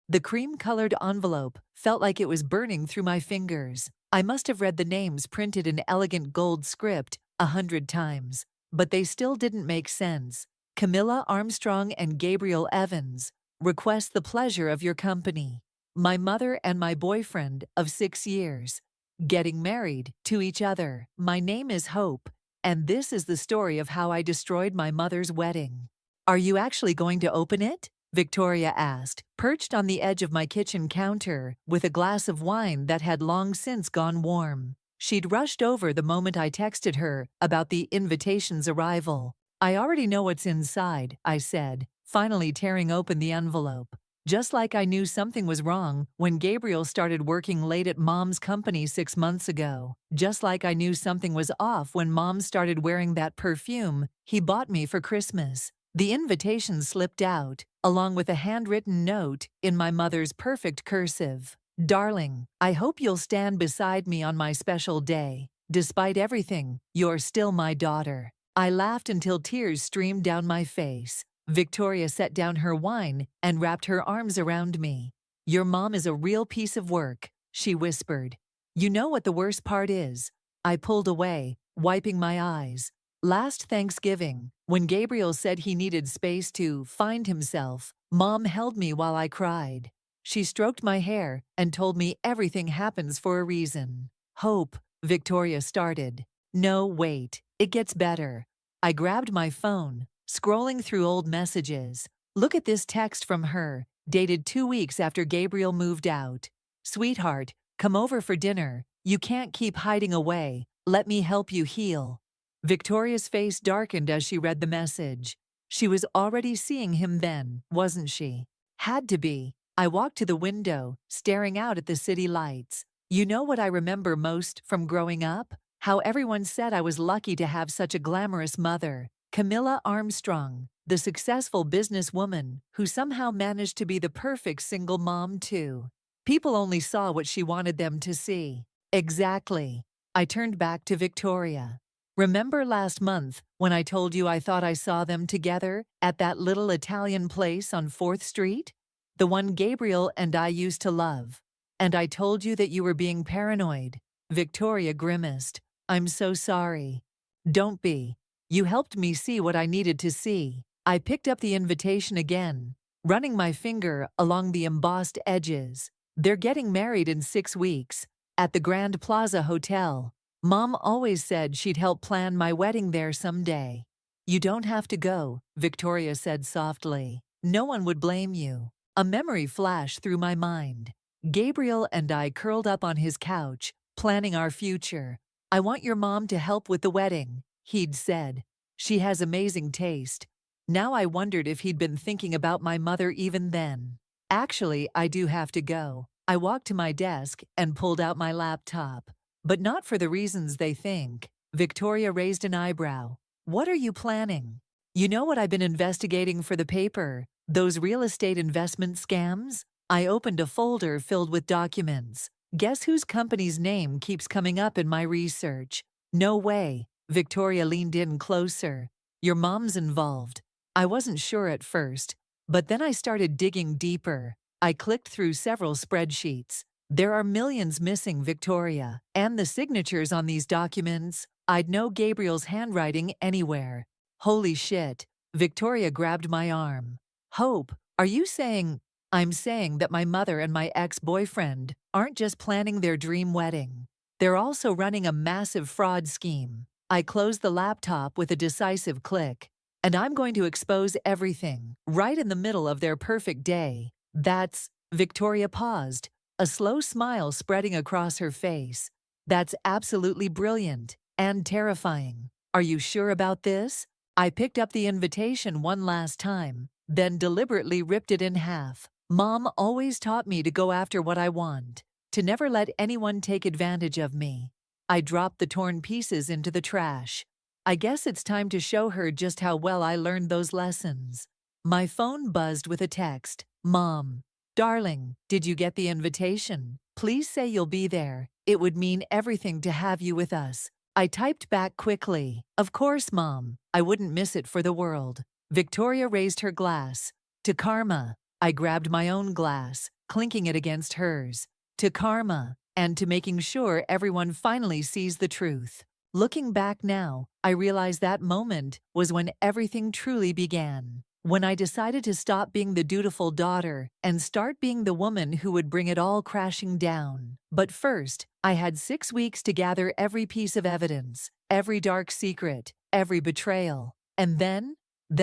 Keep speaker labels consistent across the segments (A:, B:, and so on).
A: The cream-colored envelope felt like it was burning through my fingers. I must have read the names printed in elegant gold script 100 times, but they still didn't make sense. Camilla Armstrong and Gabriel Evans request the pleasure of your company. My mother and my boyfriend of 6 years getting married to each other. My name is Hope, and this is the story of how I destroyed my mother's wedding. Are you actually going to open it? Victoria asked, perched on the edge of my kitchen counter with a glass of wine that had long since gone warm. She'd rushed over the moment I texted her about the invitation's arrival. I already know what's inside, I said, finally tearing open the envelope. Just like I knew something was wrong when Gabriel started working late at Mom's company 6 months ago. Just like I knew something was off when Mom started wearing that perfume he bought me for Christmas. The invitation slipped out, along with a handwritten note in my mother's perfect cursive. Darling, I hope you'll stand beside me on my special day. Despite everything, you're still my daughter. I laughed until tears streamed down my face. Victoria set down her wine and wrapped her arms around me. Your mom is a real piece of work, she whispered. You know what the worst part is? I pulled away, wiping my eyes. Last Thanksgiving, when Gabriel said he needed space to find himself, Mom held me while I cried. She stroked my hair and told me everything happens for a reason. Hope, Victoria started. No, wait, it gets better. I grabbed my phone, scrolling through old messages. Look at this text from her, dated 2 weeks after Gabriel moved out. Sweetheart, come over for dinner. You can't keep hiding away. Let me help you heal. Victoria's face darkened as she read the message. She was already seeing him then, wasn't she? Had to be. I walked to the window, staring out at the city lights. You know what I remember most from growing up? How everyone said I was lucky to have such a glamorous mother. Camilla Armstrong, the successful businesswoman who somehow managed to be the perfect single mom too. People only saw what she wanted them to see. Exactly. I turned back to Victoria. Remember last month when I told you I thought I saw them together at that little Italian place on 4th Street? The one Gabriel and I used to love. And I told you that you were being paranoid. Victoria grimaced. I'm so sorry. Don't be. You helped me see what I needed to see. I picked up the invitation again, running my finger along the embossed edges. They're getting married in 6 weeks, at the Grand Plaza Hotel. Mom always said she'd help plan my wedding there someday. You don't have to go, Victoria said softly. No one would blame you. A memory flashed through my mind. Gabriel and I curled up on his couch, planning our future. I want your mom to help with the wedding, he'd said. She has amazing taste. Now I wondered if he'd been thinking about my mother even then. Actually, I do have to go. I walked to my desk and pulled out my laptop. But not for the reasons they think. Victoria raised an eyebrow. What are you planning? You know what I've been investigating for the paper? Those real estate investment scams? I opened a folder filled with documents. Guess whose company's name keeps coming up in my research? No way. Victoria leaned in closer. Your mom's involved. I wasn't sure at first, but then I started digging deeper. I clicked through several spreadsheets. There are millions missing, Victoria, and the signatures on these documents. I'd know Gabriel's handwriting anywhere. Holy shit. Victoria grabbed my arm. Hope, are you saying? I'm saying that my mother and my ex-boyfriend aren't just planning their dream wedding. They're also running a massive fraud scheme. I closed the laptop with a decisive click. And I'm going to expose everything, right in the middle of their perfect day. That's... Victoria paused, a slow smile spreading across her face. That's absolutely brilliant and terrifying. Are you sure about this? I picked up the invitation one last time, then deliberately ripped it in half. Mom always taught me to go after what I want, to never let anyone take advantage of me. I dropped the torn pieces into the trash. I guess it's time to show her just how well I learned those lessons. My phone buzzed with a text. Mom. Darling, did you get the invitation? Please say you'll be there. It would mean everything to have you with us. I typed back quickly. Of course, Mom. I wouldn't miss it for the world. Victoria raised her glass. To karma. I grabbed my own glass, clinking it against hers. To karma, and to making sure everyone finally sees the truth. Looking back now, I realize that moment was when everything truly began. When I decided to stop being the dutiful daughter and start being the woman who would bring it all crashing down. But first, I had 6 weeks to gather every piece of evidence, every dark secret, every betrayal. And then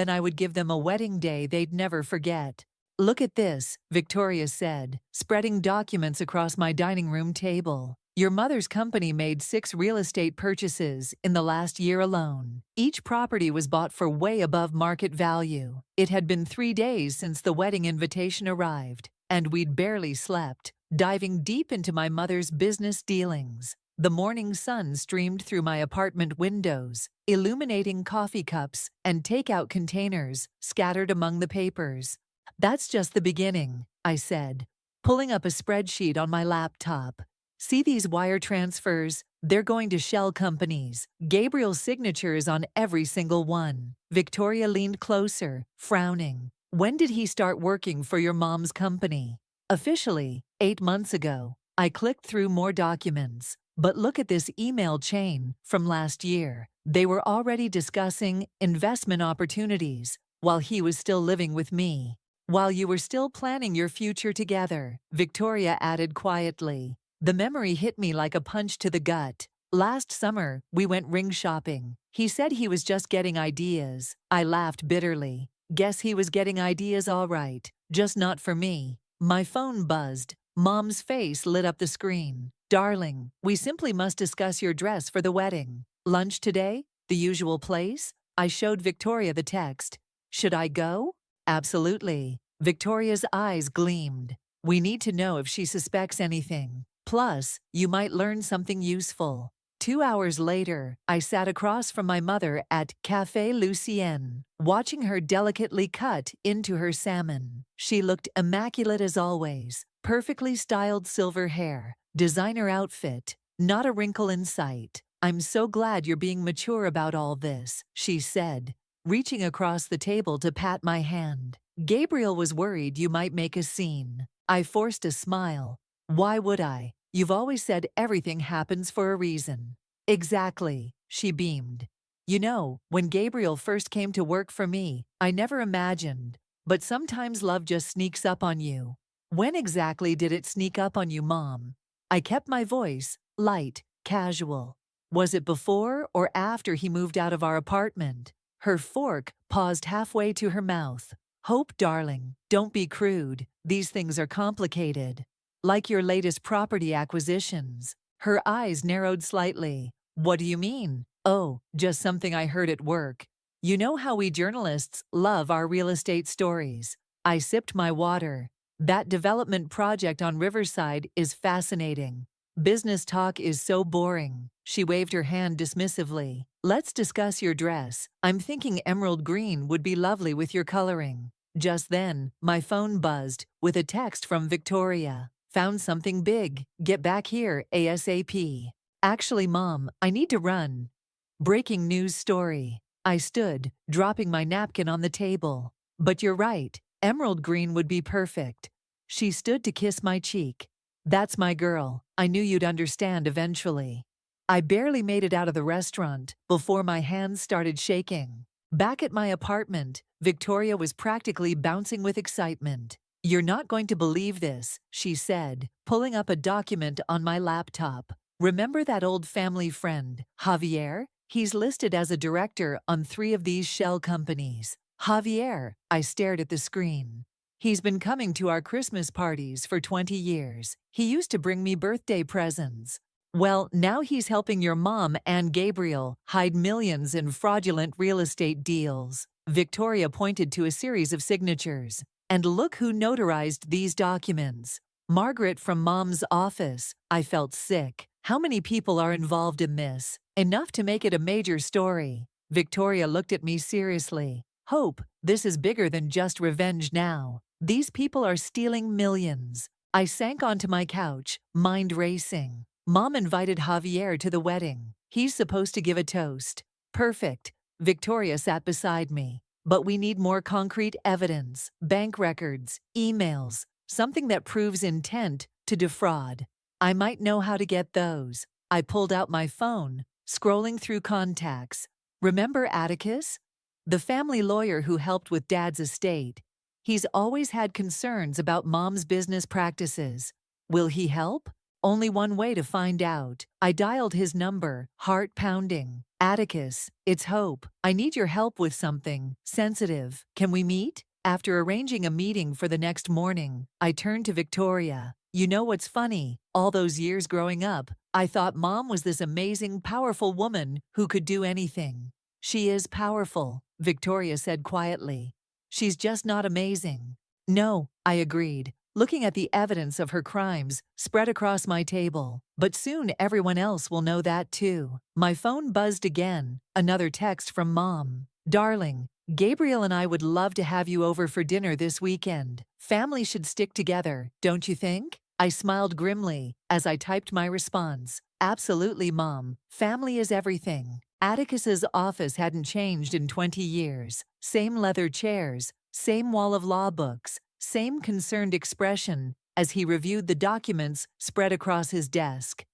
A: I would give them a wedding day they'd never forget. "Look at this," Victoria said, spreading documents across my dining room table. "Your mother's company made 6 real estate purchases in the last year alone. Each property was bought for way above market value. It had been 3 days since the wedding invitation arrived, and we'd barely slept, diving deep into my mother's business dealings. The morning sun streamed through my apartment windows, illuminating coffee cups and takeout containers scattered among the papers. "That's just the beginning," I said, pulling up a spreadsheet on my laptop. "See these wire transfers? They're going to shell companies. Gabriel's signature is on every single one." Victoria leaned closer, frowning. "When did he start working for your mom's company?" "Officially, 8 months ago." I clicked through more documents. "But look at this email chain from last year. They were already discussing investment opportunities while he was still living with me. While you were still planning your future together," Victoria added quietly. The memory hit me like a punch to the gut. "Last summer, we went ring shopping. He said he was just getting ideas." I laughed bitterly. Guess he was getting ideas all right, just not for me. My phone buzzed. Mom's face lit up the screen. "Darling, we simply must discuss your dress for the wedding. Lunch today? The usual place?" I showed Victoria the text. "Should I go?" "Absolutely." Victoria's eyes gleamed. "We need to know if she suspects anything. Plus, you might learn something useful." 2 hours later, I sat across from my mother at Café Lucienne, watching her delicately cut into her salmon. She looked immaculate as always, perfectly styled silver hair, designer outfit, not a wrinkle in sight. "I'm so glad you're being mature about all this," she said, reaching across the table to pat my hand. "Gabriel was worried you might make a scene." I forced a smile. "Why would I? You've always said everything happens for a reason." "Exactly," she beamed. "You know, when Gabriel first came to work for me, I never imagined. But sometimes love just sneaks up on you." "When exactly did it sneak up on you, Mom?" I kept my voice light, casual. "Was it before or after he moved out of our apartment?" Her fork paused halfway to her mouth. "Hope, darling, don't be crude. These things are complicated. Like your latest property acquisitions." Her eyes narrowed slightly. "What do you mean?" "Oh, just something I heard at work. You know how we journalists love our real estate stories." I sipped my water. "That development project on Riverside is fascinating. Business talk is so boring." She waved her hand dismissively. "Let's discuss your dress. I'm thinking emerald green would be lovely with your coloring." Just then, my phone buzzed with a text from Victoria. "Found something big. Get back here ASAP." "Actually, Mom, I need to run." Breaking news story. I stood, dropping my napkin on the table. "But you're right. Emerald green would be perfect." She stood to kiss my cheek. "That's my girl. I knew you'd understand eventually." I barely made it out of the restaurant before my hands started shaking. Back at my apartment, Victoria was practically bouncing with excitement. "You're not going to believe this," she said, pulling up a document on my laptop. "Remember that old family friend, Javier? He's listed as a director on 3 of these shell companies." "Javier," I stared at the screen. "He's been coming to our Christmas parties for 20 years. He used to bring me birthday presents." "Well, now he's helping your mom and Gabriel hide millions in fraudulent real estate deals." Victoria pointed to a series of signatures. "And look who notarized these documents. Margaret from Mom's office." I felt sick. How many people are involved in this? Enough to make it a major story. Victoria looked at me seriously. "Hope, this is bigger than just revenge now. These people are stealing millions." I sank onto my couch, mind racing. Mom invited Javier to the wedding. He's supposed to give a toast. Perfect. Victoria sat beside me. But we need more concrete evidence, bank records, emails, something that proves intent to defraud. I might know how to get those. I pulled out my phone, scrolling through contacts. Remember Atticus? The family lawyer who helped with Dad's estate. He's always had concerns about Mom's business practices. Will he help? Only one way to find out. I dialed his number, heart pounding. Atticus, it's Hope. I need your help with something sensitive. Can we meet? After arranging a meeting for the next morning, I turned to Victoria. You know what's funny? All those years growing up, I thought Mom was this amazing, powerful woman who could do anything. She is powerful, Victoria said quietly. She's just not amazing. No, I agreed, looking at the evidence of her crimes spread across my table. But soon everyone else will know that too. My phone buzzed again, another text from Mom. Darling, Gabriel and I would love to have you over for dinner this weekend. Family should stick together, don't you think? I smiled grimly as I typed my response. Absolutely, Mom. Family is everything. Atticus's office hadn't changed in 20 years. Same leather chairs, same wall of law books, same concerned expression as he reviewed the documents spread across his desk.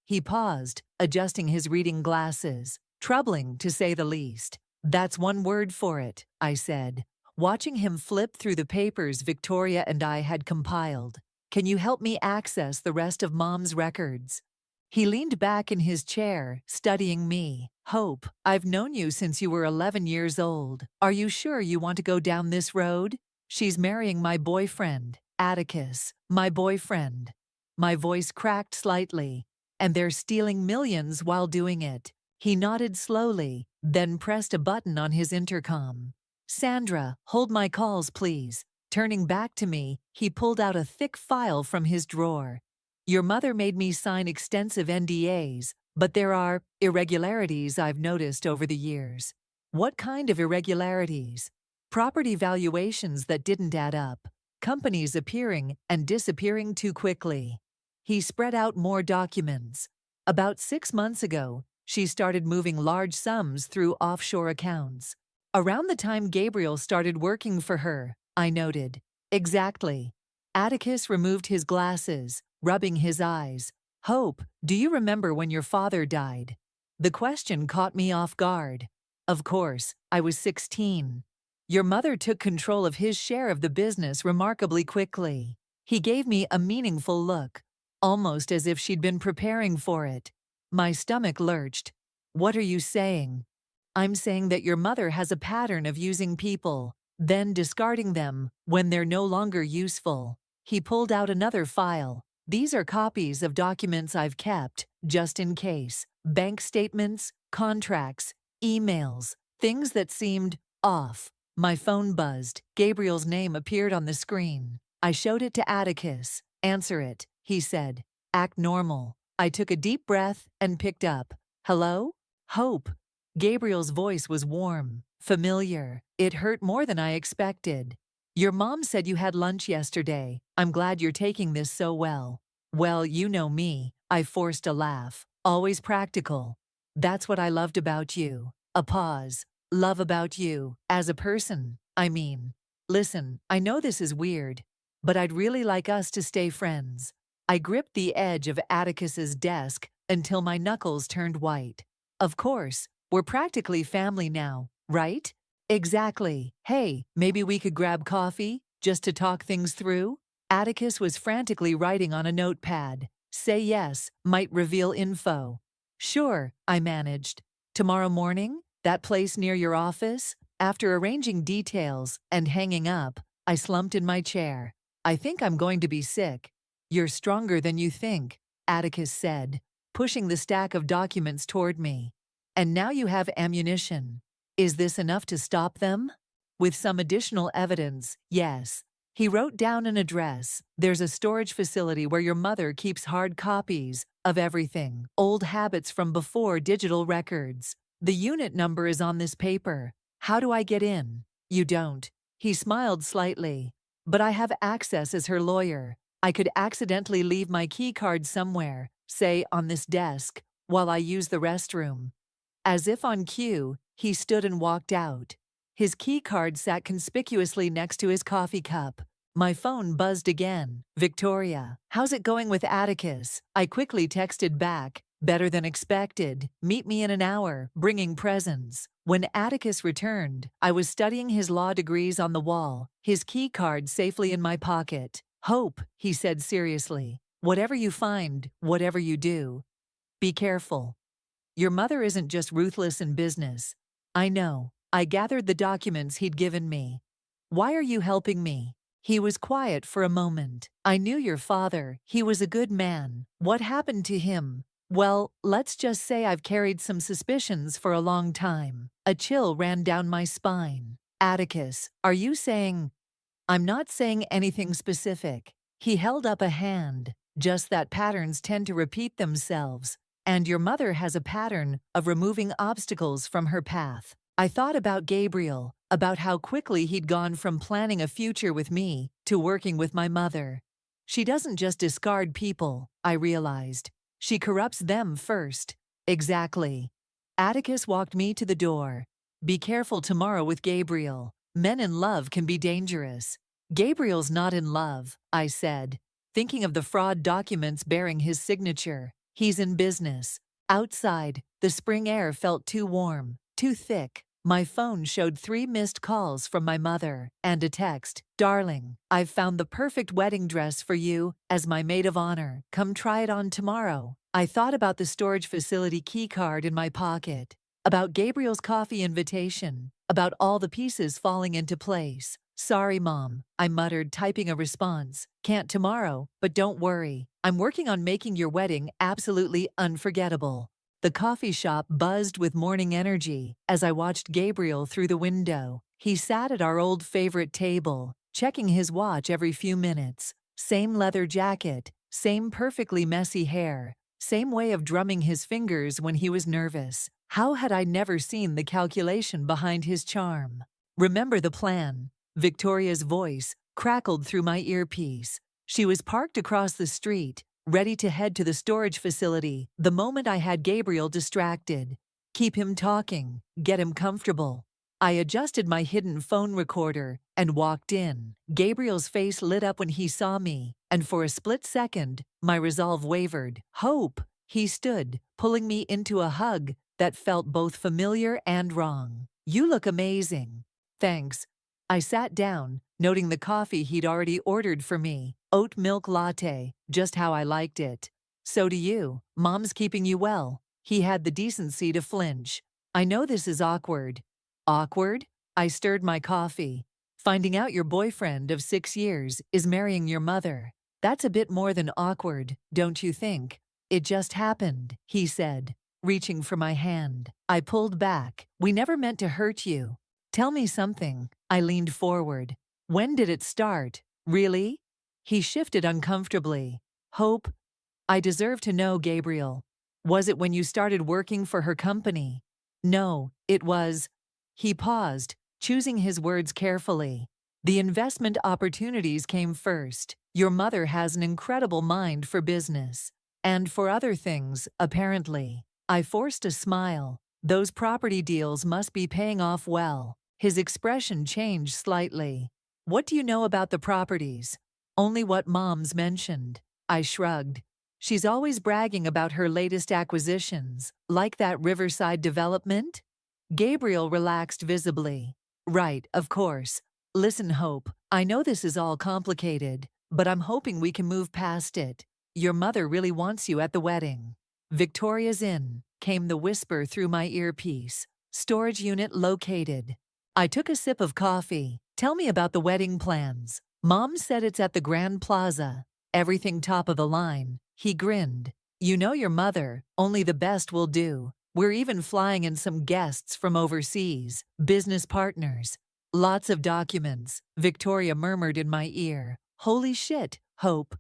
A: He paused, adjusting his reading glasses. Troubling, to say the least. That's one word for it, I said, watching him flip through the papers Victoria and I had compiled. Can you help me access the rest of Mom's records? He leaned back in his chair, studying me. Hope, I've known you since you were 11 years old. Are you sure you want to go down this road? She's marrying my boyfriend, Atticus, my boyfriend. My voice cracked slightly, and they're stealing millions while doing it. He nodded slowly, then pressed a button on his intercom. Sandra, hold my calls, please. Turning back to me, he pulled out a thick file from his drawer. Your mother made me sign extensive NDAs, but there are irregularities I've noticed over the years. What kind of irregularities? Property valuations that didn't add up, companies appearing and disappearing too quickly. He spread out more documents. About 6 months ago, she started moving large sums through offshore accounts. Around the time Gabriel started working for her, I noted. Exactly. Atticus removed his glasses, rubbing his eyes. Hope, do you remember when your father died? The question caught me off guard. Of course, I was 16. Your mother took control of his share of the business remarkably quickly. He gave me a meaningful look, almost as if she'd been preparing for it. My stomach lurched. What are you saying? I'm saying that your mother has a pattern of using people, then discarding them when they're no longer useful. He pulled out another file. These are copies of documents I've kept, just in case. Bank statements, contracts, emails, things that seemed off. My phone buzzed. Gabriel's name appeared on the screen. I showed it to Atticus. Answer it, he said. Act normal. I took a deep breath and picked up. Hello? Hope. Gabriel's voice was warm, familiar. It hurt more than I expected. Your mom said you had lunch yesterday. I'm glad you're taking this so well. Well, you know me. I forced a laugh. Always practical. That's what I loved about you. A pause. Love about you. As a person, I mean. Listen, I know this is weird, but I'd really like us to stay friends. I gripped the edge of Atticus's desk until my knuckles turned white. Of course, we're practically family now, right? Exactly. Hey, maybe we could grab coffee, just to talk things through? Atticus was frantically writing on a notepad. Say yes, might reveal info. Sure, I managed. Tomorrow morning, that place near your office? After arranging details and hanging up, I slumped in my chair. I think I'm going to be sick. You're stronger than you think, Atticus said, pushing the stack of documents toward me. And now you have ammunition. Is this enough to stop them? With some additional evidence, yes. He wrote down an address. There's a storage facility where your mother keeps hard copies of everything, old habits from before digital records. The unit number is on this paper. How do I get in? You don't. He smiled slightly. But I have access as her lawyer. I could accidentally leave my key card somewhere, say on this desk, while I use the restroom. As if on cue, he stood and walked out. His key card sat conspicuously next to his coffee cup. My phone buzzed again. Victoria, how's it going with Atticus? I quickly texted back. Better than expected. Meet me in an hour, bringing presents. When Atticus returned, I was studying his law degrees on the wall, his key card safely in my pocket. Hope, he said seriously. Whatever you find, whatever you do, be careful. Your mother isn't just ruthless in business. I know. I gathered the documents he'd given me. Why are you helping me? He was quiet for a moment. I knew your father. He was a good man. What happened to him? Well, let's just say I've carried some suspicions for a long time. A chill ran down my spine. Atticus, are you saying? I'm not saying anything specific. He held up a hand. Just that patterns tend to repeat themselves. And your mother has a pattern of removing obstacles from her path. I thought about Gabriel, about how quickly he'd gone from planning a future with me to working with my mother. She doesn't just discard people, I realized. She corrupts them first. Exactly. Atticus walked me to the door. Be careful tomorrow with Gabriel. Men in love can be dangerous. Gabriel's not in love, I said, thinking of the fraud documents bearing his signature. He's in business. Outside, the spring air felt too warm, too thick. My phone showed 3 missed calls from my mother and a text. Darling, I've found the perfect wedding dress for you as my maid of honor. Come try it on tomorrow. I thought about the storage facility key card in my pocket, about Gabriel's coffee invitation, about all the pieces falling into place. Sorry, Mom, I muttered, typing a response. Can't tomorrow, but don't worry. I'm working on making your wedding absolutely unforgettable. The coffee shop buzzed with morning energy as I watched Gabriel through the window. He sat at our old favorite table, checking his watch every few minutes. Same leather jacket, same perfectly messy hair, same way of drumming his fingers when he was nervous. How had I never seen the calculation behind his charm? Remember the plan. Victoria's voice crackled through my earpiece. She was parked across the street, ready to head to the storage facility the moment I had Gabriel distracted. Keep him talking, get him comfortable. I adjusted my hidden phone recorder and walked in. Gabriel's face lit up when he saw me, and for a split second, my resolve wavered. Hope! He stood, pulling me into a hug that felt both familiar and wrong. You look amazing. Thanks. I sat down, noting the coffee he'd already ordered for me. Oat milk latte, just how I liked it. So do you. Mom's keeping you well. He had the decency to flinch. I know this is awkward. Awkward? I stirred my coffee. Finding out your boyfriend of 6 years is marrying your mother. That's a bit more than awkward, don't you think? It just happened, he said, reaching for my hand. I pulled back. We never meant to hurt you. Tell me something. I leaned forward. When did it start? Really? He shifted uncomfortably. Hope, I deserve to know, Gabriel. Was it when you started working for her company? No, it was. He paused, choosing his words carefully. The investment opportunities came first. Your mother has an incredible mind for business. And for other things, apparently. I forced a smile. Those property deals must be paying off well. His expression changed slightly. What do you know about the properties? Only what Mom's mentioned. I shrugged. She's always bragging about her latest acquisitions, like that Riverside development? Gabriel relaxed visibly. Right, of course. Listen, Hope, I know this is all complicated, but I'm hoping we can move past it. Your mother really wants you at the wedding. Victoria's Inn, came the whisper through my earpiece. Storage unit located. I took a sip of coffee. Tell me about the wedding plans. Mom said it's at the Grand Plaza. Everything top of the line. He grinned. You know your mother, only the best will do. We're even flying in some guests from overseas, business partners. Lots of documents, Victoria murmured in my ear. Holy shit, Hope.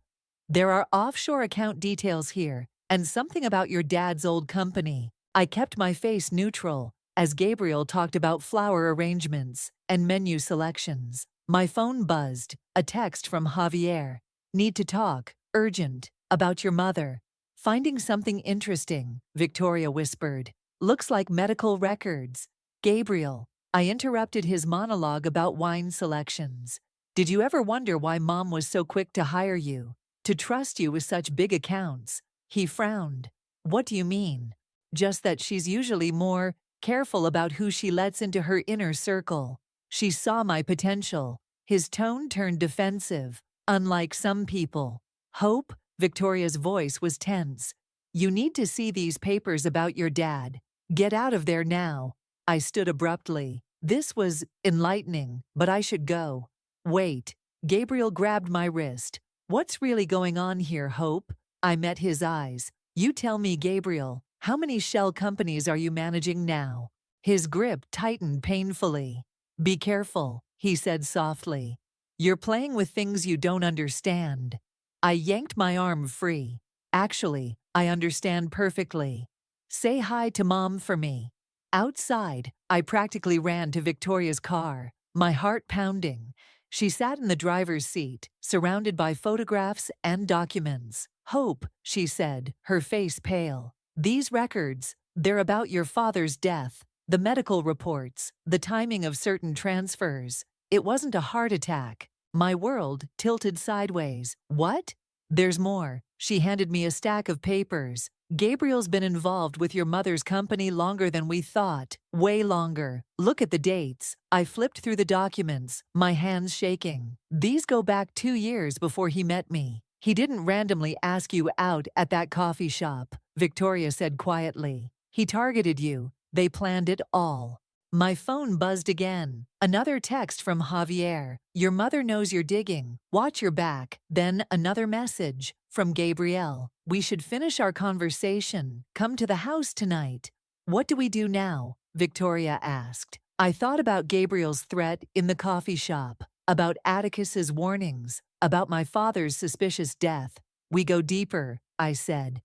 A: There are offshore account details here, and something about your dad's old company. I kept my face neutral as Gabriel talked about flower arrangements and menu selections. My phone buzzed, a text from Javier. Need to talk, urgent, about your mother. Finding something interesting, Victoria whispered. Looks like medical records. Gabriel, I interrupted his monologue about wine selections. Did you ever wonder why Mom was so quick to hire you, to trust you with such big accounts? He frowned. What do you mean? Just that she's usually more careful about who she lets into her inner circle. She saw my potential. His tone turned defensive, unlike some people. Hope? Victoria's voice was tense. You need to see these papers about your dad. Get out of there now. I stood abruptly. This was enlightening, but I should go. Wait. Gabriel grabbed my wrist. What's really going on here, Hope? I met his eyes. You tell me, Gabriel, how many shell companies are you managing now? His grip tightened painfully. Be careful, he said softly. You're playing with things you don't understand. I yanked my arm free. Actually, I understand perfectly. Say hi to Mom for me. Outside, I practically ran to Victoria's car, my heart pounding. She sat in the driver's seat, surrounded by photographs and documents. Hope, she said, her face pale. These records, they're about your father's death, the medical reports, the timing of certain transfers. It wasn't a heart attack. My world tilted sideways. What? There's more. She handed me a stack of papers. Gabriel's been involved with your mother's company longer than we thought. Way longer. Look at the dates. I flipped through the documents, my hands shaking. These go back 2 years before he met me. He didn't randomly ask you out at that coffee shop, Victoria said quietly. He targeted you. They planned it all. My phone buzzed again. Another text from Javier. Your mother knows you're digging. Watch your back. Then another message from Gabriel. We should finish our conversation. Come to the house tonight. What do we do now? Victoria asked. I thought about Gabriel's threat in the coffee shop, about Atticus's warnings, about my father's suspicious death. We go deeper, I said.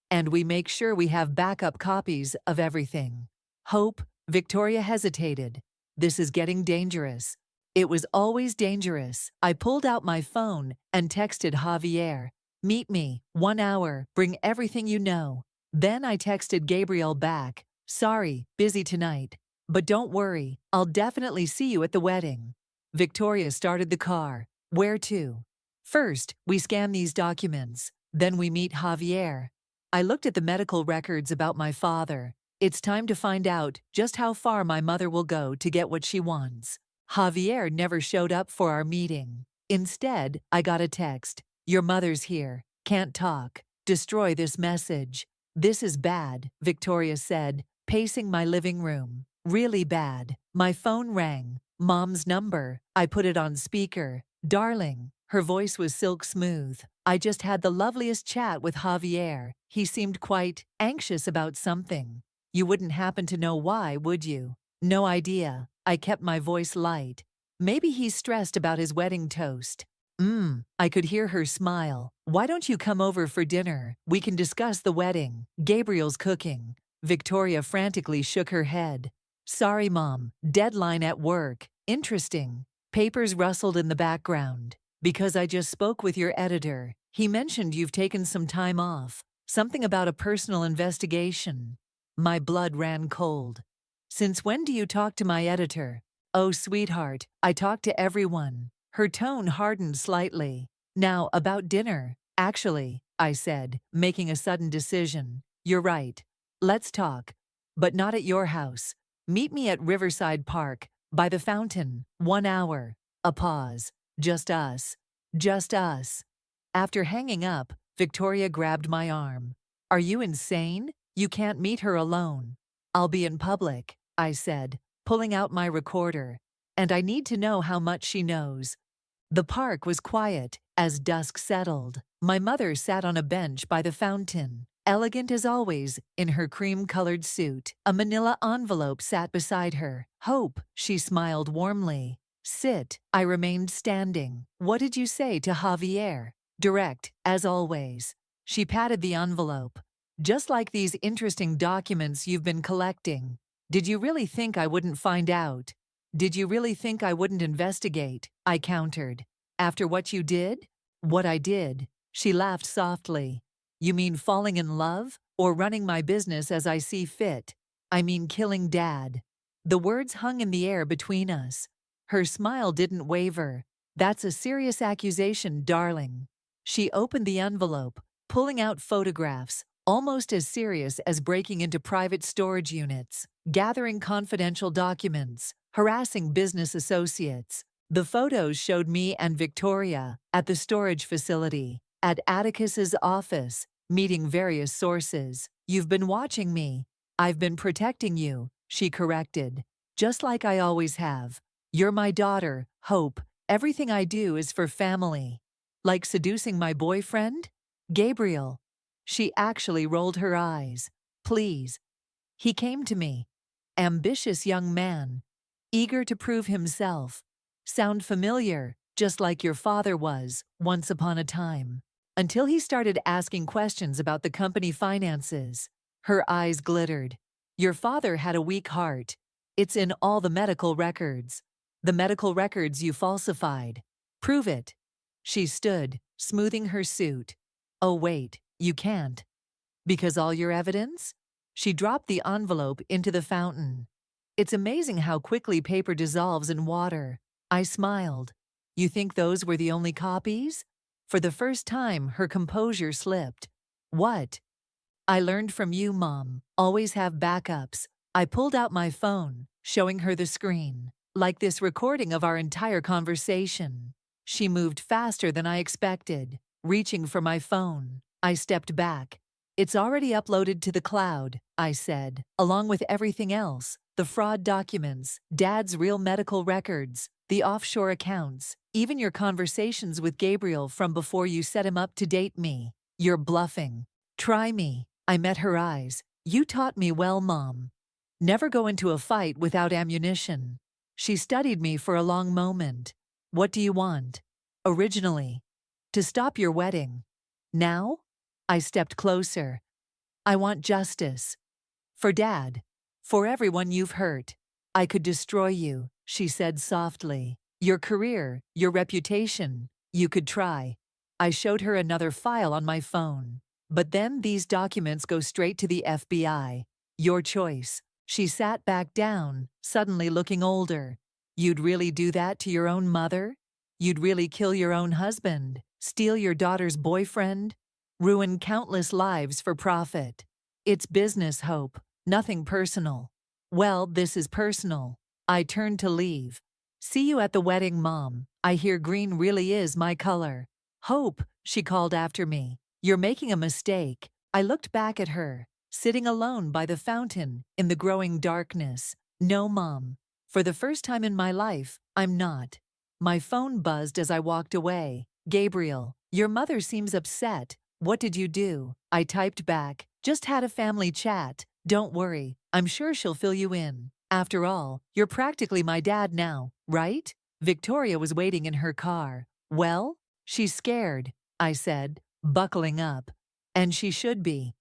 A: And we make sure we have backup copies of everything. Hope? Victoria hesitated. This is getting dangerous. It was always dangerous. I pulled out my phone and texted Javier. Meet me, 1 hour, bring everything you know. Then I texted Gabriel back. Sorry, busy tonight. But don't worry, I'll definitely see you at the wedding. Victoria started the car. Where to? First, we scan these documents. Then we meet Javier. I looked at the medical records about my father. It's time to find out just how far my mother will go to get what she wants. Javier never showed up for our meeting. Instead, I got a text. Your mother's here. Can't talk. Destroy this message. This is bad, Victoria said, pacing my living room. Really bad. My phone rang. Mom's number. I put it on speaker. Darling. Her voice was silk smooth. I just had the loveliest chat with Javier. He seemed quite anxious about something. You wouldn't happen to know why, would you? No idea. I kept my voice light. Maybe he's stressed about his wedding toast. I could hear her smile. Why don't you come over for dinner? We can discuss the wedding. Gabriel's cooking. Victoria frantically shook her head. Sorry, Mom. Deadline at work. Interesting. Papers rustled in the background. Because I just spoke with your editor. He mentioned you've taken some time off. Something about a personal investigation. My blood ran cold. Since when do you talk to my editor? Oh, sweetheart, I talk to everyone. Her tone hardened slightly. Now, about dinner. Actually, I said, making a sudden decision. You're right. Let's talk. But not at your house. Meet me at Riverside Park, by the fountain. 1 hour. A pause. Just us. Just us. After hanging up, Victoria grabbed my arm. Are you insane? You can't meet her alone. I'll be in public, I said, pulling out my recorder. And I need to know how much she knows. The park was quiet as dusk settled. My mother sat on a bench by the fountain, elegant as always, in her cream-colored suit. A manila envelope sat beside her. Hope, she smiled warmly. Sit. I remained standing. What did you say to Javier? Direct, as always. She patted the envelope. Just like these interesting documents you've been collecting. Did you really think I wouldn't find out? Did you really think I wouldn't investigate? I countered. After what you did? What I did. She laughed softly. You mean falling in love? Or running my business as I see fit? I mean killing Dad. The words hung in the air between us. Her smile didn't waver. That's a serious accusation, darling. She opened the envelope, pulling out photographs, almost as serious as breaking into private storage units, gathering confidential documents, harassing business associates. The photos showed me and Victoria at the storage facility, at Atticus's office, meeting various sources. You've been watching me. I've been protecting you, she corrected. Just like I always have. You're my daughter, Hope. Everything I do is for family. Like seducing my boyfriend? Gabriel. She actually rolled her eyes. Please. He came to me. Ambitious young man. Eager to prove himself. Sound familiar, just like your father was, once upon a time. Until he started asking questions about the company finances. Her eyes glittered. Your father had a weak heart. It's in all the medical records. The medical records you falsified. Prove it. She stood, smoothing her suit. Oh wait, you can't. Because all your evidence? She dropped the envelope into the fountain. It's amazing how quickly paper dissolves in water. I smiled. You think those were the only copies? For the first time, her composure slipped. What? I learned from you, Mom. Always have backups. I pulled out my phone, showing her the screen. Like this recording of our entire conversation. She moved faster than I expected, reaching for my phone. I stepped back. It's already uploaded to the cloud, I said, along with everything else. The fraud documents, Dad's real medical records, the offshore accounts, even your conversations with Gabriel from before you set him up to date me. You're bluffing. Try me. I met her eyes. You taught me well, Mom. Never go into a fight without ammunition. She studied me for a long moment. What do you want? Originally. To stop your wedding. Now? I stepped closer. I want justice. For Dad. For everyone you've hurt. I could destroy you, she said softly. Your career, your reputation. You could try. I showed her another file on my phone. But then these documents go straight to the FBI. Your choice. She sat back down, suddenly looking older. You'd really do that to your own mother? You'd really kill your own husband? Steal your daughter's boyfriend? Ruin countless lives for profit? It's business, Hope. Nothing personal. Well, this is personal. I turned to leave. See you at the wedding, Mom. I hear green really is my color. Hope, she called after me. You're making a mistake. I looked back at her, sitting alone by the fountain in the growing darkness. No, Mom. For the first time in my life, I'm not. My phone buzzed as I walked away. Gabriel, your mother seems upset. What did you do? I typed back. Just had a family chat. Don't worry. I'm sure she'll fill you in. After all, you're practically my dad now, right? Victoria was waiting in her car. Well? She's scared, I said, buckling up. And she should be.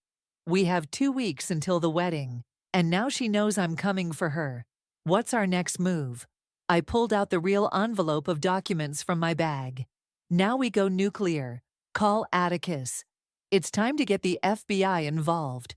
A: We have 2 weeks until the wedding, and now she knows I'm coming for her. What's our next move? I pulled out the real envelope of documents from my bag. Now we go nuclear. Call Atticus. It's time to get the FBI involved.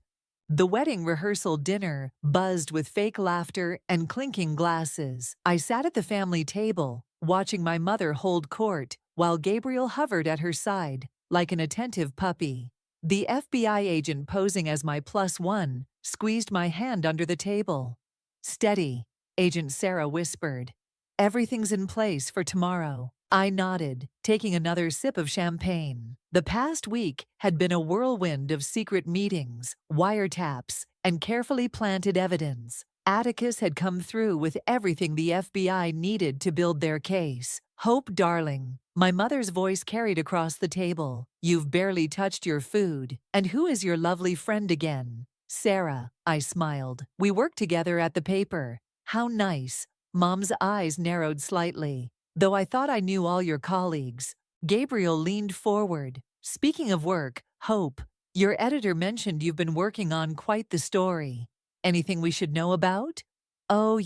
A: The wedding rehearsal dinner buzzed with fake laughter and clinking glasses. I sat at the family table, watching my mother hold court, while Gabriel hovered at her side, like an attentive puppy. The FBI agent posing as my +1 squeezed my hand under the table. Steady, Agent Sarah whispered. Everything's in place for tomorrow. I nodded, taking another sip of champagne. The past week had been a whirlwind of secret meetings, wiretaps, and carefully planted evidence. Atticus had come through with everything the FBI needed to build their case. Hope, darling. My mother's voice carried across the table. You've barely touched your food. And who is your lovely friend again? Sarah, I smiled. We worked together at the paper. How nice. Mom's eyes narrowed slightly. Though I thought I knew all your colleagues. Gabriel leaned forward. Speaking of work, Hope, your editor mentioned you've been working on quite the story. Anything we should know about? Oh,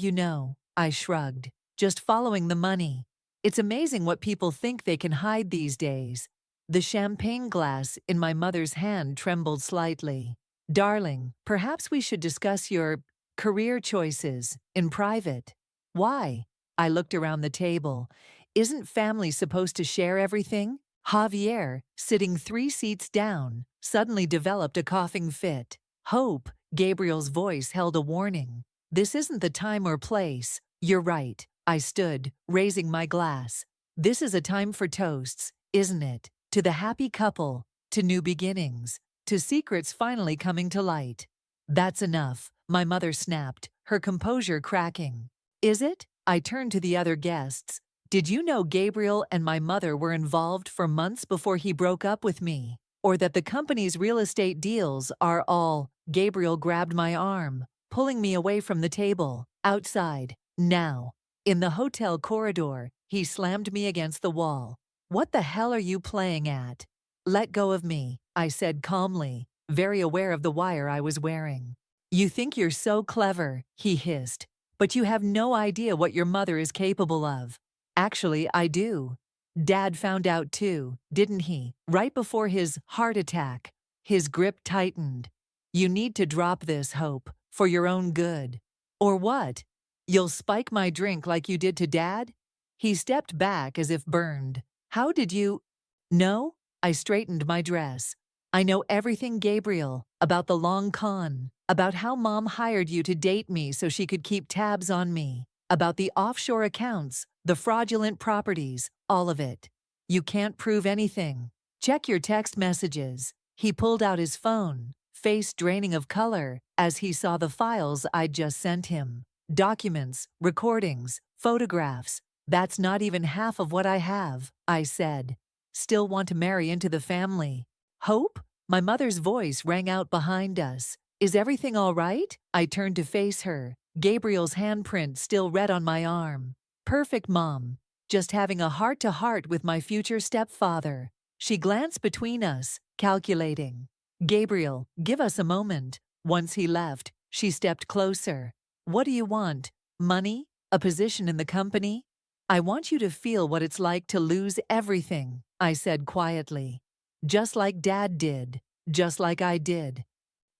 A: I shrugged. Just following the money. It's amazing what people think they can hide these days. The champagne glass in my mother's hand trembled slightly. Darling, perhaps we should discuss your Career choices, in private. Why? I looked around the table. Isn't family supposed to share everything? Javier, sitting 3 seats down, suddenly developed a coughing fit. Hope, Gabriel's voice held a warning. This isn't the time or place. You're right. I stood, raising my glass. This is a time for toasts, isn't it? To the happy couple, to new beginnings, to secrets finally coming to light. That's enough, my mother snapped, her composure cracking. Is it? I turned to the other guests. Did you know Gabriel and my mother were involved for months before he broke up with me? Or that the company's real estate deals are all… Gabriel grabbed my arm, pulling me away from the table. Outside. Now. In the hotel corridor, he slammed me against the wall. What the hell are you playing at? Let go of me, I said calmly, very aware of the wire I was wearing. You think you're so clever, he hissed, but you have no idea what your mother is capable of. Actually, I do. Dad found out too, didn't he? Right before his heart attack. His grip tightened. You need to drop this, Hope, for your own good. Or what? You'll spike my drink like you did to Dad? He stepped back as if burned. How did you… No? I straightened my dress. I know everything, Gabriel, about the long con, about how Mom hired you to date me so she could keep tabs on me, about the offshore accounts, the fraudulent properties, all of it. You can't prove anything. Check your text messages. He pulled out his phone, face draining of color, as he saw the files I'd just sent him. Documents, recordings, photographs. That's not even half of what I have, I said. Still want to marry into the family. Hope? My mother's voice rang out behind us. Is everything all right? I turned to face her, Gabriel's handprint still red on my arm. Perfect, Mom. Just having a heart-to-heart with my future stepfather. She glanced between us, calculating. Gabriel, give us a moment. Once he left, she stepped closer. What do you want? Money? A position in the company? I want you to feel what it's like to lose everything, I said quietly. Just like Dad did. Just like I did.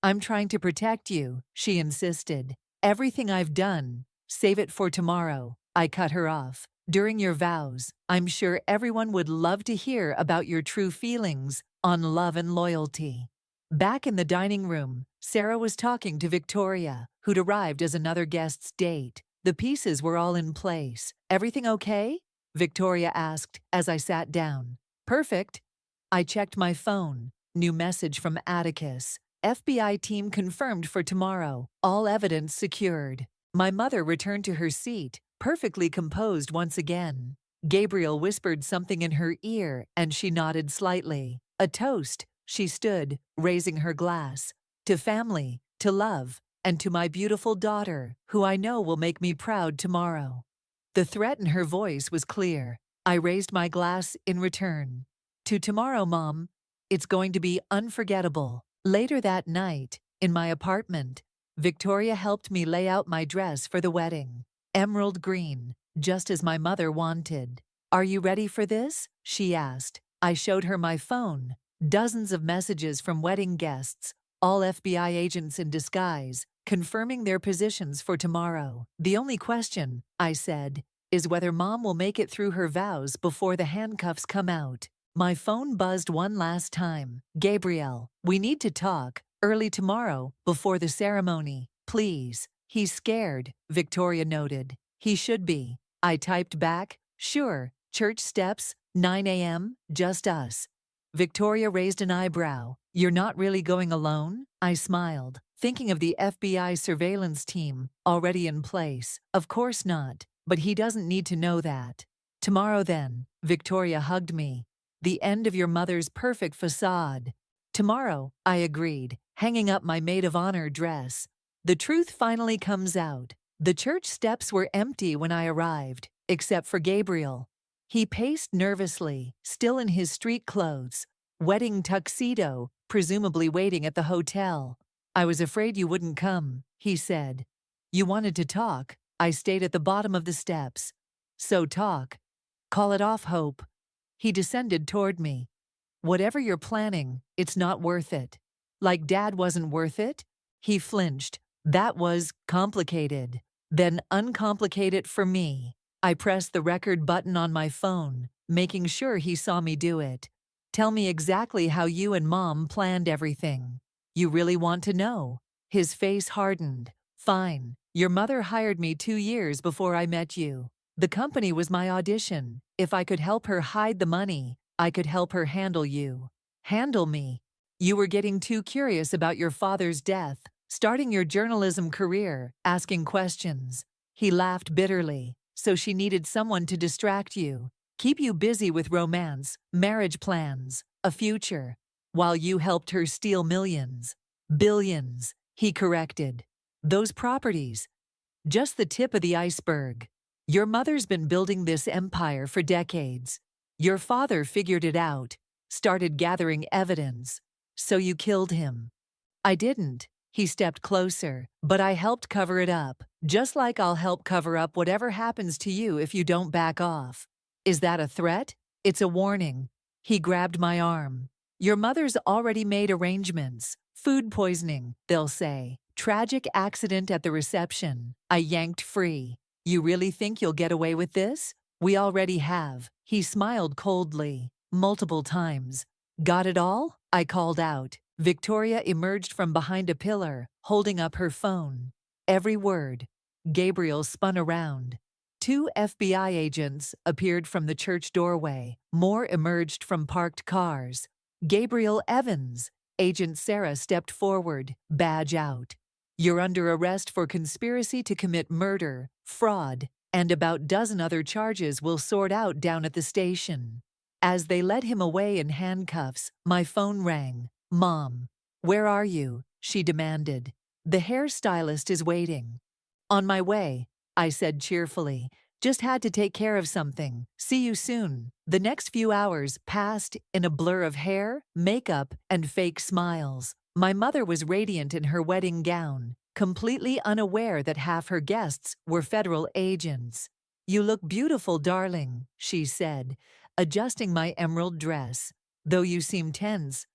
A: I'm trying to protect you, she insisted. Everything I've done. Save it for tomorrow. I cut her off. During your vows, I'm sure everyone would love to hear about your true feelings on love and loyalty. Back in the dining room, Sarah was talking to Victoria, who'd arrived as another guest's date. The pieces were all in place. Everything okay? Victoria asked as I sat down. Perfect. I checked my phone. New message from Atticus. FBI team confirmed for tomorrow. All evidence secured. My mother returned to her seat, perfectly composed once again. Gabriel whispered something in her ear, and she nodded slightly. A toast. She stood, raising her glass. To family, to love, and to my beautiful daughter, who I know will make me proud tomorrow. The threat in her voice was clear. I raised my glass in return. To tomorrow, Mom. It's going to be unforgettable. Later that night, in my apartment, Victoria helped me lay out my dress for the wedding. Emerald green, just as my mother wanted. Are you ready for this? She asked. I showed her my phone. Dozens of messages from wedding guests, all FBI agents in disguise, confirming their positions for tomorrow. The only question, I said, is whether Mom will make it through her vows before the handcuffs come out. My phone buzzed one last time. Gabriel, we need to talk. Early tomorrow, before the ceremony. Please. He's scared, Victoria noted. He should be. I typed back, sure, church steps, 9 a.m., just us. Victoria raised an eyebrow. You're not really going alone? I smiled, thinking of the FBI surveillance team already in place. Of course not, but he doesn't need to know that. Tomorrow then, Victoria hugged me. The end of your mother's perfect facade. Tomorrow, I agreed, hanging up my maid of honor dress. The truth finally comes out. The church steps were empty when I arrived, except for Gabriel. He paced nervously, still in his street clothes, wedding tuxedo, presumably waiting at the hotel. I was afraid you wouldn't come, he said. You wanted to talk. I stayed at the bottom of the steps. So talk. Call it off, Hope. He descended toward me. Whatever you're planning, it's not worth it. Like Dad wasn't worth it? He flinched, That was complicated. Then uncomplicate it for me. I pressed the record button on my phone, making sure he saw me do it. Tell me exactly how you and Mom planned everything. You really want to know? His face hardened. Fine. Your mother hired me 2 years before I met you. The company was my audition. If I could help her hide the money, I could help her handle you. Handle me? You were getting too curious about your father's death, starting your journalism career, asking questions. He laughed bitterly. So she needed someone to distract you, keep you busy with romance, marriage plans, a future, while you helped her steal millions. Billions, he corrected. Those properties, just the tip of the iceberg. Your mother's been building this empire for decades. Your father figured it out, started gathering evidence. So you killed him. I didn't. He stepped closer, but I helped cover it up, just like I'll help cover up whatever happens to you if you don't back off. Is that a threat? It's a warning. He grabbed my arm. Your mother's already made arrangements. Food poisoning, they'll say. Tragic accident at the reception. I yanked free. You really think you'll get away with this? We already have. He smiled coldly, multiple times. Got it all? I called out. Victoria emerged from behind a pillar, holding up her phone. Every word. Gabriel spun around. 2 FBI agents appeared from the church doorway. More emerged from parked cars. Gabriel Evans. Agent Sarah stepped forward, badge out. You're under arrest for conspiracy to commit murder, fraud, and about dozen other charges we'll sort out down at the station. As they led him away in handcuffs, my phone rang. Mom, where are you? She demanded. The hairstylist is waiting. On my way, I said cheerfully. Just had to take care of something. See you soon. The next few hours passed in a blur of hair, makeup, and fake smiles. My mother was radiant in her wedding gown, completely unaware that half her guests were federal agents. You look beautiful, darling, she said, adjusting my emerald dress. Though you seem tense.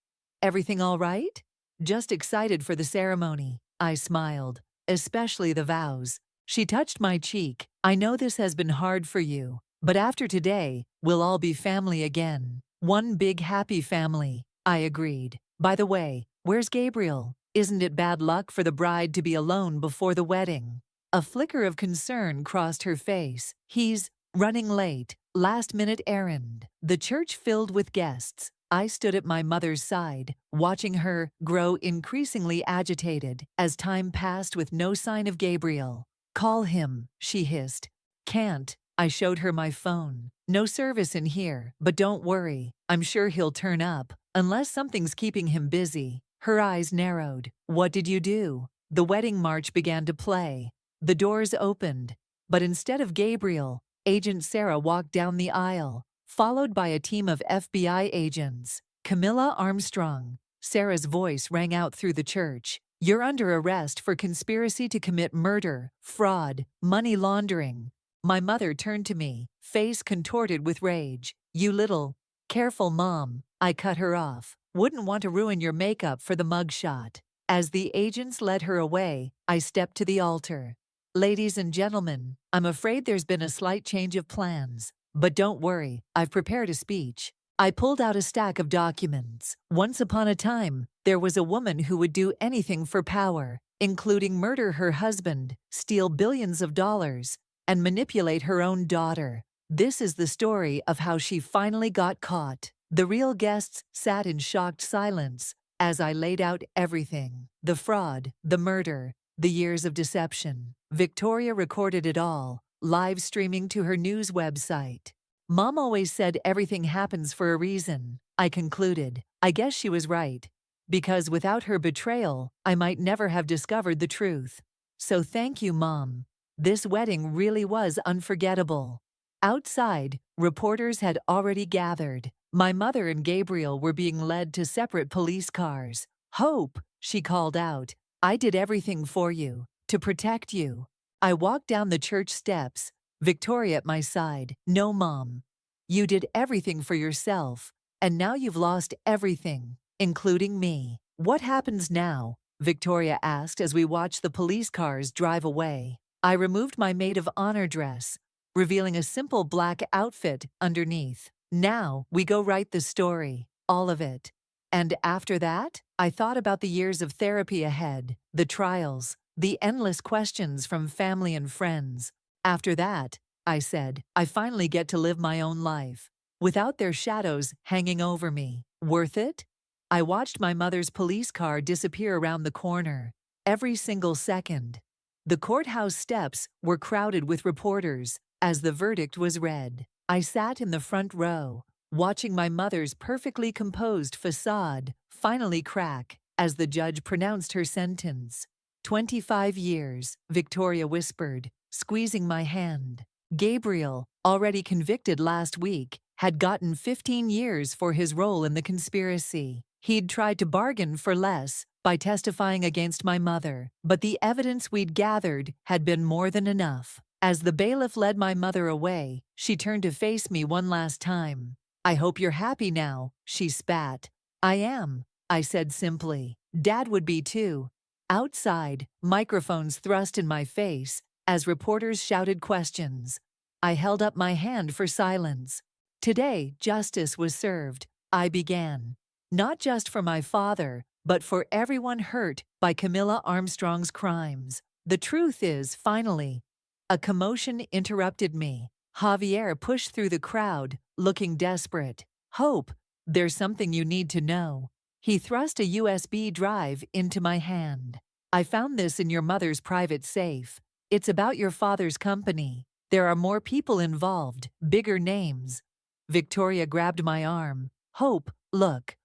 A: Everything all right? Just excited for the ceremony, I smiled, especially the vows. She touched my cheek. I know this has been hard for you, but after today, we'll all be family again. One big happy family, I agreed. By the way, where's Gabriel? Isn't it bad luck for the bride to be alone before the wedding? A flicker of concern crossed her face. He's running late, last-minute errand. The church filled with guests. I stood at my mother's side, watching her grow increasingly agitated as time passed with no sign of Gabriel. Call him, she hissed. Can't. I showed her my phone. No service in here, but don't worry. I'm sure he'll turn up, unless something's keeping him busy. Her eyes narrowed. What did you do? The wedding march began to play. The doors opened, but instead of Gabriel, Agent Sarah walked down the aisle, followed by a team of FBI agents. Camilla Armstrong. Sarah's voice rang out through the church. You're under arrest for conspiracy to commit murder, fraud, money laundering. My mother turned to me, face contorted with rage. You little. Careful, Mom. I cut her off. Wouldn't want to ruin your makeup for the mugshot. As the agents led her away, I stepped to the altar. Ladies and gentlemen, I'm afraid there's been a slight change of plans. But don't worry, I've prepared a speech. I pulled out a stack of documents. Once upon a time, there was a woman who would do anything for power, including murder her husband, steal billions of dollars, and manipulate her own daughter. This is the story of how she finally got caught. The real guests sat in shocked silence as I laid out everything. The fraud, the murder, the years of deception. Victoria recorded it all, live streaming to her news website. Mom always said everything happens for a reason, I concluded. I guess she was right. Because without her betrayal, I might never have discovered the truth. So thank you, Mom. This wedding really was unforgettable. Outside, reporters had already gathered. My mother and Gabriel were being led to separate police cars. Hope, she called out. I did everything for you, to protect you. I walked down the church steps, Victoria at my side. No, Mom. You did everything for yourself, and now you've lost everything, including me. What happens now? Victoria asked as we watched the police cars drive away. I removed my maid of honor dress, revealing a simple black outfit underneath. Now we go write the story, all of it. And after that, I thought about the years of therapy ahead, the trials, the endless questions from family and friends. After that, I said, I finally get to live my own life, without their shadows hanging over me. Worth it? I watched my mother's police car disappear around the corner, every single second. The courthouse steps were crowded with reporters as the verdict was read. I sat in the front row, watching my mother's perfectly composed facade finally crack as the judge pronounced her sentence. 25 years, Victoria whispered, squeezing my hand. Gabriel, already convicted last week, had gotten 15 years for his role in the conspiracy. He'd tried to bargain for less by testifying against my mother, but the evidence we'd gathered had been more than enough. As the bailiff led my mother away, she turned to face me one last time. I hope you're happy now, she spat. I am, I said simply. Dad would be too. Outside, microphones thrust in my face as reporters shouted questions. I held up my hand for silence. Today, justice was served, I began. Not just for my father, but for everyone hurt by Camilla Armstrong's crimes. The truth is, finally, a commotion interrupted me. Javier pushed through the crowd, looking desperate. Hope, there's something you need to know. He thrust a USB drive into my hand. I found this in your mother's private safe. It's about your father's company. There are more people involved, bigger names. Victoria grabbed my arm. Hope, look.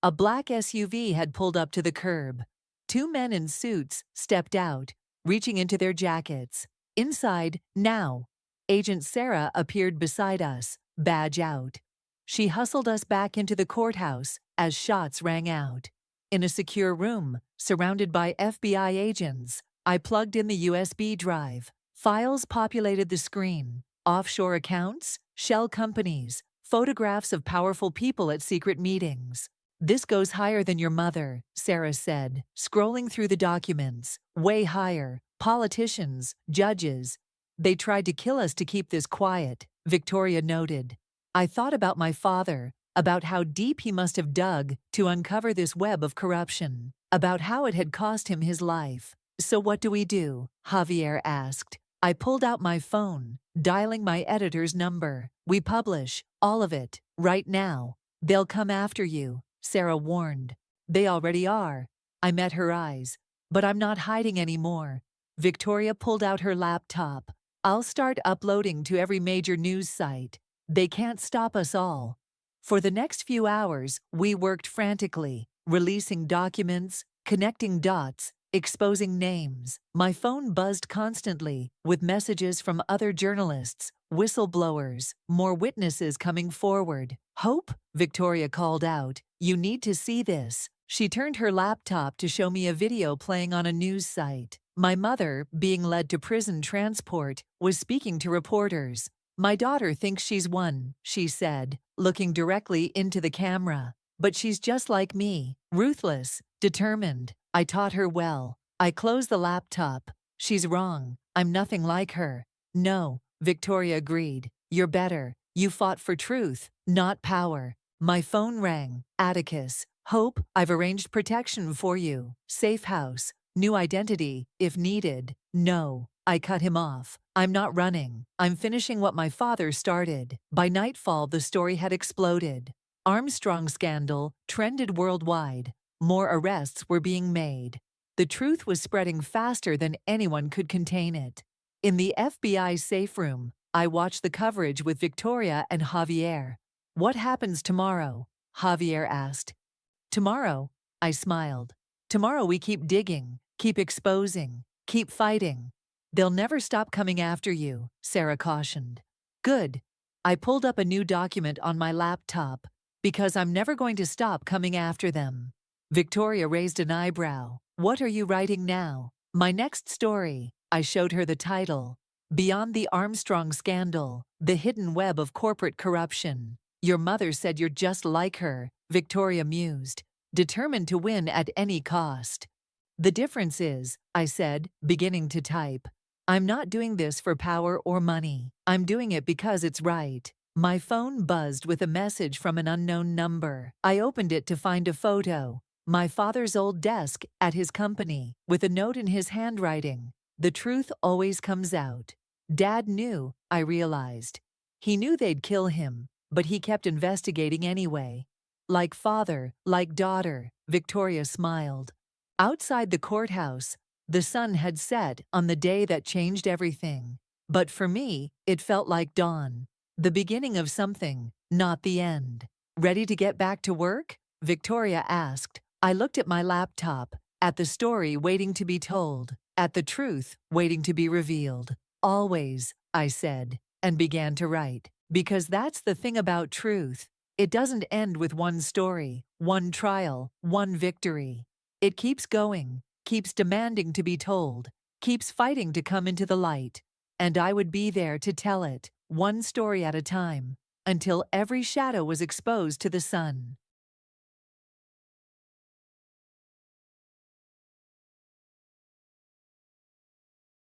A: A black SUV had pulled up to the curb. Two men in suits stepped out, reaching into their jackets. Inside, now. Agent Sarah appeared beside us, badge out. She hustled us back into the courthouse as shots rang out. In a secure room, surrounded by FBI agents, I plugged in the USB drive. Files populated the screen. Offshore accounts, shell companies, photographs of powerful people at secret meetings. This goes higher than your mother, Sarah said, scrolling through the documents. Way higher. Politicians, judges. They tried to kill us to keep this quiet, Victoria noted. I thought about my father, about how deep he must have dug to uncover this web of corruption, about how it had cost him his life. So what do we do? Javier asked. I pulled out my phone, dialing my editor's number. We publish, all of it, right now. They'll come after you, Sarah warned. They already are. I met her eyes. But I'm not hiding anymore. Victoria pulled out her laptop. I'll start uploading to every major news site. They can't stop us all. For the next few hours, we worked frantically, releasing documents, connecting dots, exposing names. My phone buzzed constantly with messages from other journalists, whistleblowers, more witnesses coming forward. Hope, Victoria called out, you need to see this. She turned her laptop to show me a video playing on a news site. My mother, being led to prison transport, was speaking to reporters. My daughter thinks she's won, she said, looking directly into the camera. But she's just like me, ruthless, determined. I taught her well. I closed the laptop. She's wrong. I'm nothing like her. No, Victoria agreed. You're better. You fought for truth, not power. My phone rang. Atticus. Hope, I've arranged protection for you. Safe house. New identity, if needed. No, I cut him off. I'm not running. I'm finishing what my father started. By nightfall, the story had exploded. Armstrong scandal trended worldwide. More arrests were being made. The truth was spreading faster than anyone could contain it. In the FBI safe room, I watched the coverage with Victoria and Javier. What happens tomorrow? Javier asked. Tomorrow, I smiled. Tomorrow we keep digging, keep exposing, keep fighting. They'll never stop coming after you, Sarah cautioned. Good. I pulled up a new document on my laptop because I'm never going to stop coming after them. Victoria raised an eyebrow. What are you writing now? My next story. I showed her the title. Beyond the Armstrong Scandal, the hidden web of corporate corruption. Your mother said you're just like her, Victoria mused, determined to win at any cost. The difference is, I said, beginning to type, I'm not doing this for power or money. I'm doing it because it's right. My phone buzzed with a message from an unknown number. I opened it to find a photo. My father's old desk at his company, with a note in his handwriting. The truth always comes out. Dad knew, I realized. He knew they'd kill him, but he kept investigating anyway. Like father, like daughter, Victoria smiled. Outside the courthouse, the sun had set on the day that changed everything. But for me, it felt like dawn. The beginning of something, not the end. Ready to get back to work? Victoria asked. I looked at my laptop, at the story waiting to be told, at the truth waiting to be revealed. Always, I said, and began to write. Because that's the thing about truth. It doesn't end with one story, one trial, one victory. It keeps going, keeps demanding to be told, keeps fighting to come into the light. And I would be there to tell it, one story at a time, until every shadow was exposed to the sun.